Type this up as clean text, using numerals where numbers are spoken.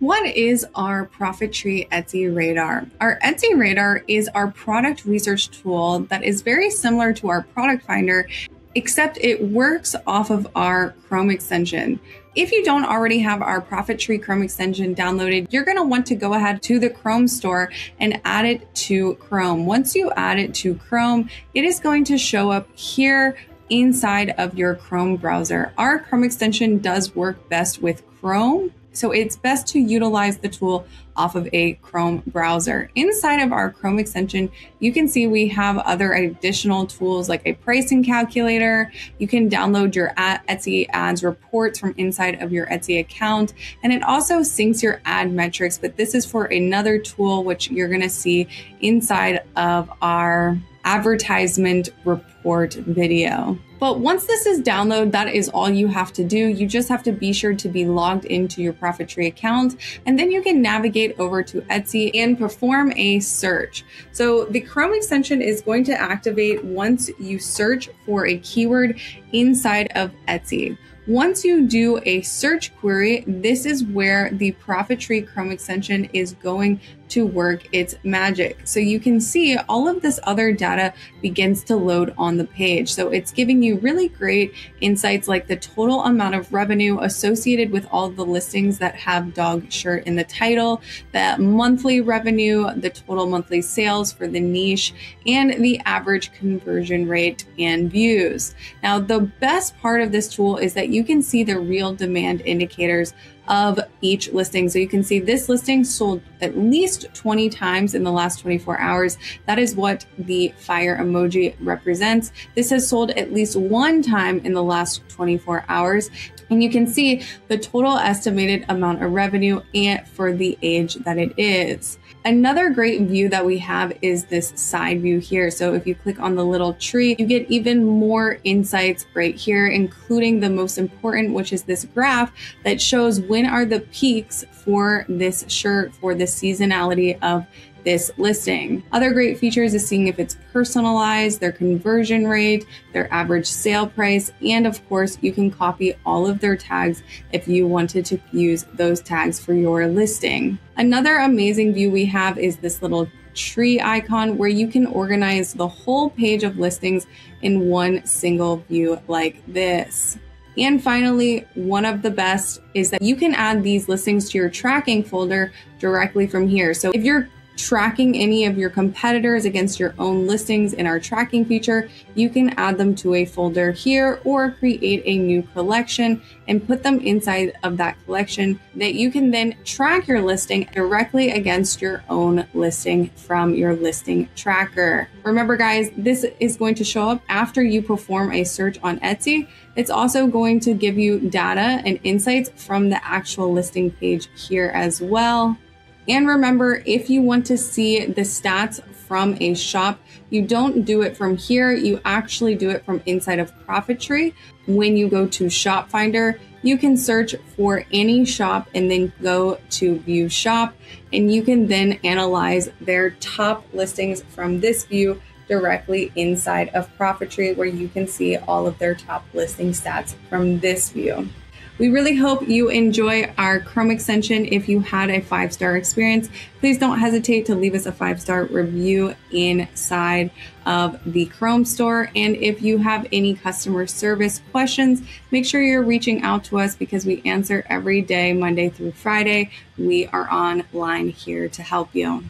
What is our Profit Tree Etsy Radar? Our Etsy Radar is our product research tool that is very similar to our product finder, except it works off of our Chrome extension. If you don't already have our Profit Tree Chrome extension downloaded, you're going to want to go ahead to the Chrome store and add it to Chrome. Once you add it to Chrome, it is going to show up here inside of your Chrome browser. Our Chrome extension does work best with Chrome, so it's best to utilize the tool off of a Chrome browser. Inside of our Chrome extension, you can see we have other additional tools like a pricing calculator. You can download your Etsy ads reports from inside of your Etsy account, and it also syncs your ad metrics, but this is for another tool which you're gonna see inside of our advertisement report video. But once this is downloaded, that is all you have to do. You just have to be sure to be logged into your Profit Tree account, and then you can navigate over to Etsy and perform a search. So the Chrome extension is going to activate once you search for a keyword inside of Etsy. Once you do a search query, this is where the Profit Tree Chrome extension is going to work its magic. So you can see all of this other data begins to load on the page. So it's giving you really great insights like the total amount of revenue associated with all the listings that have dog shirt in the title, the monthly revenue, the total monthly sales for the niche, and the average conversion rate and views. Now, the best part of this tool is that you can see the real demand indicators of each listing. So you can see this listing sold at least 20 times in the last 24 hours. That is what the fire emoji represents. This has sold at least one time in the last 24 hours. And you can see the total estimated amount of revenue and for the age that it is. Another great view that we have is this side view here. So if you click on the little tree, you get even more insights right here, including the most important, which is this graph that shows when are the peaks for this shirt, for the seasonality of this listing. Other great features is seeing if it's personalized, their conversion rate, their average sale price, and of course, you can copy all of their tags if you wanted to use those tags for your listing. Another amazing view we have is this little tree icon where you can organize the whole page of listings in one single view like this. And finally, one of the best is that you can add these listings to your tracking folder directly from here. So if you're tracking any of your competitors against your own listings in our tracking feature, you can add them to a folder here or create a new collection and put them inside of that collection that you can then track your listing directly against your own listing from your listing tracker. Remember guys, this is going to show up after you perform a search on Etsy. It's also going to give you data and insights from the actual listing page here as well. And remember, if you want to see the stats from a shop, you don't do it from here. You actually do it from inside of Profit Tree. When you go to Shop Finder, you can search for any shop and then go to View Shop, and you can then analyze their top listings from this view directly inside of Profit Tree, where you can see all of their top listing stats from this view. We really hope you enjoy our Chrome extension. If you had a 5-star experience, please don't hesitate to leave us a 5-star review inside of the Chrome store. And if you have any customer service questions, make sure you're reaching out to us because we answer every day, Monday through Friday. We are online here to help you.